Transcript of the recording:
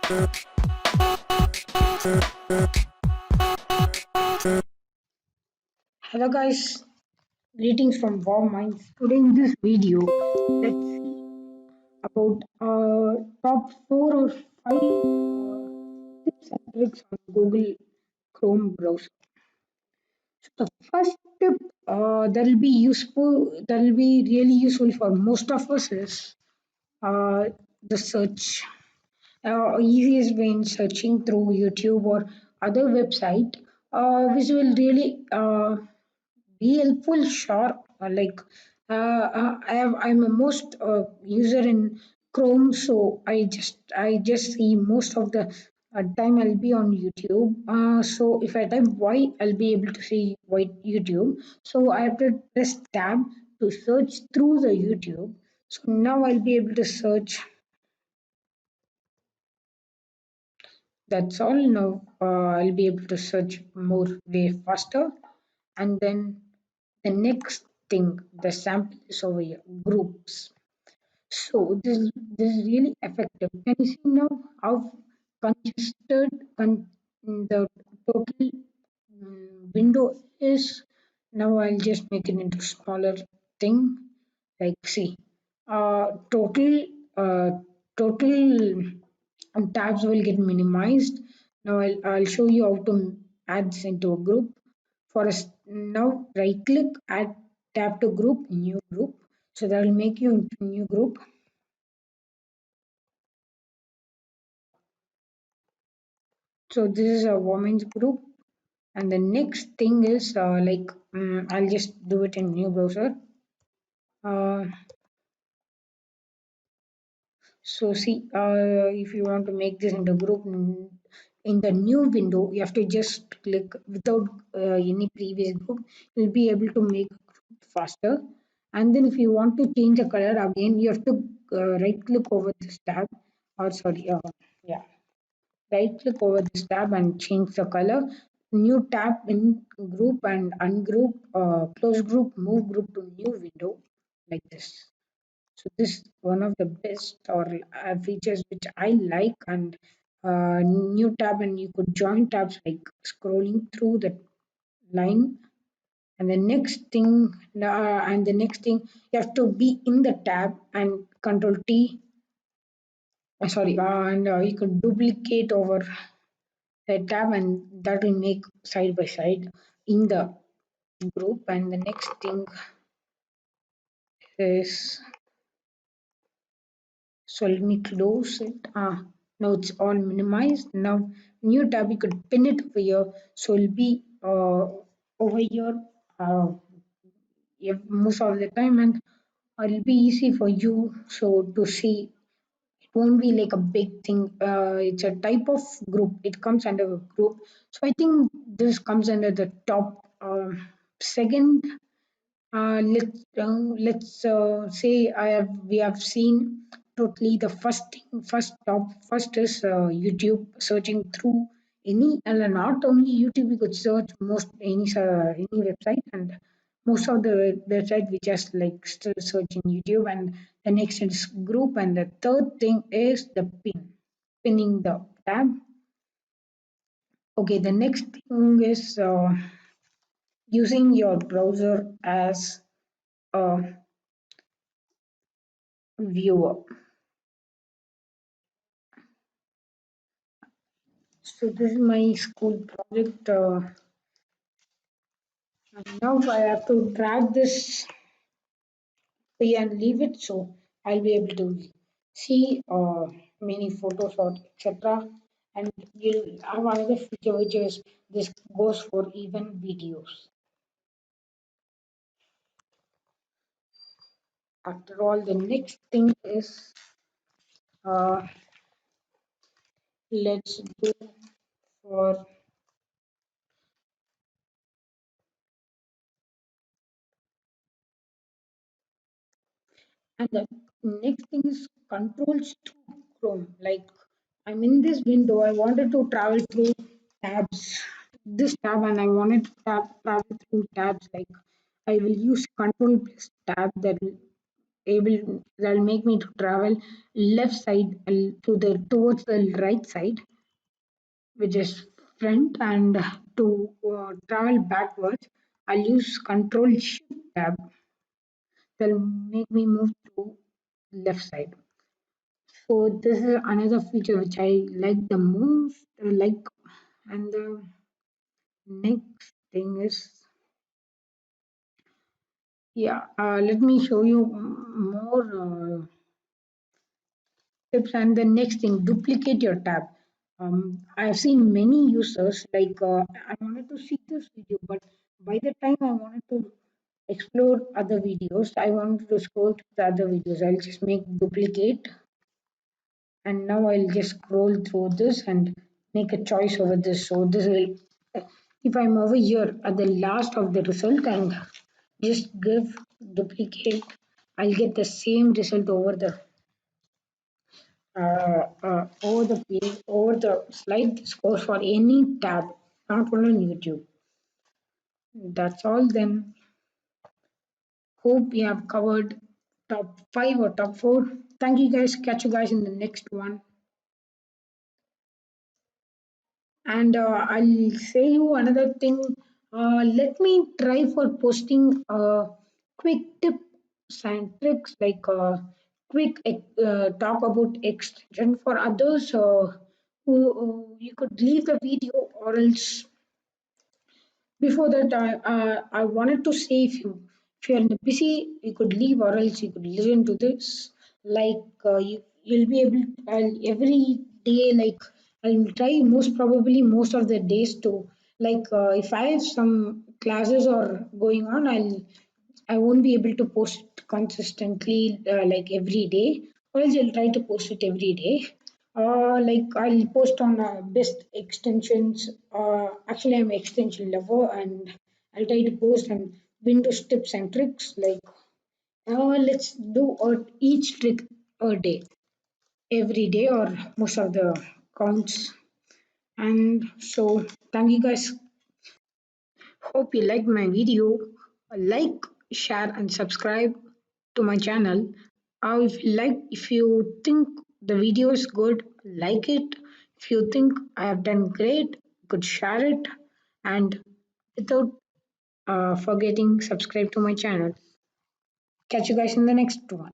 Hello guys, greetings from WowMindz. Today in this video, let's see about top 4 or 5 tips and tricks on Google Chrome browser. So the first tip that will be really useful for most of us is the search. Easiest way in searching through YouTube or other website, which will really be helpful. Sure, I'm a most user in Chrome, so I just see most of the time I'll be on YouTube. So if I type Y, I'll be able to see Y YouTube. So I have to press tab to search through the YouTube. So now I'll be able to search. That's all. Now I'll be able to search more way faster. And then the next thing, the sample is over here, groups. So this is really effective. Can you see now how congested the total window is? Now I'll just make it into smaller thing. Like see, total uh, total tabs will get minimized. Now I'll show you how to add this into a group. For us now, right click, add tab to group, new group. So that will make you into new group. So this is a women's group, and the next thing is I'll just do it in new browser. Uh, so see, if you want to make this into group in the new window, you have to just click without any previous group. You'll be able to make a group faster. And then if you want to change the color again, you have to right click over this tab, or sorry, yeah, right click over this tab and change the color. New tab in group and ungroup, close group, move group to new window like this. So this is one of the best or features which I like, and new tab, and you could join tabs like scrolling through the line. And the next thing, you have to be in the tab and Control T. Sorry, and you could duplicate over a tab, and that will make side by side in the group. And the next thing is, so let me close it. Now it's all minimized. Now new tab, you could pin it over here, so it'll be over here most of the time, and it'll be easy for you so to see. It won't be like a big thing. It's a type of group. It comes under a group. So I think this comes under the top second. Let's say we have seen totally the first is YouTube, searching through any, and not only YouTube, you could search most any website, and most of the website we just like still searching YouTube. And the next is group, and the third thing is the pinning the tab. Okay, the next thing is using your browser as a viewer. So this is my school project. And now I have to drag this here and leave it, so I'll be able to see many photos or etc. And you'll have another feature which is this goes for even videos. After all, the next thing is uh, let's do for, and the next thing is controls to Chrome. Like I'm in this window, I wanted to travel through tabs, this tab, and I wanted to travel through tabs. Like I will use Control plus Tab. That will able that'll make me to travel left side to the towards the right side, which is front, and to travel backwards, I'll use Control Shift tab. That'll make me move to left side. So this is another feature which I like the most. And the next thing is, yeah. Let me show you more tips. And the next thing, duplicate your tab. I've seen many users I wanted to see this video, but by the time I wanted to explore other videos, I wanted to scroll to the other videos. I'll just make duplicate, and now I'll just scroll through this and make a choice over this. So this will, if I'm over here at the last of the result and just give duplicate, I'll get the same result over the page, over the slide. This goes for any tab, not only on YouTube. That's all then. Hope we have covered top 5 or top 4. Thank you guys. Catch you guys in the next one. And I'll say you another thing. Let me try for posting quick tips and tricks, quick talk about extension for others who you could leave the video, or else before that, I wanted to say, if you're busy, you could leave, or else you could listen to this. You'll be able every day. I'll try most probably most of the days to if I have some classes or going on, I won't be able to post consistently like every day, or else I'll try to post it every day. I'll post on best extensions. Actually, I'm an extension lover, and I'll try to post on Windows tips and tricks. Let's do each trick a day, every day, or most of the counts. And so, thank you guys. Hope you liked my video. Like, share, and subscribe to my channel. If you think the video is good, like it. If you think I have done great, you could share it. And without forgetting, subscribe to my channel. Catch you guys in the next one.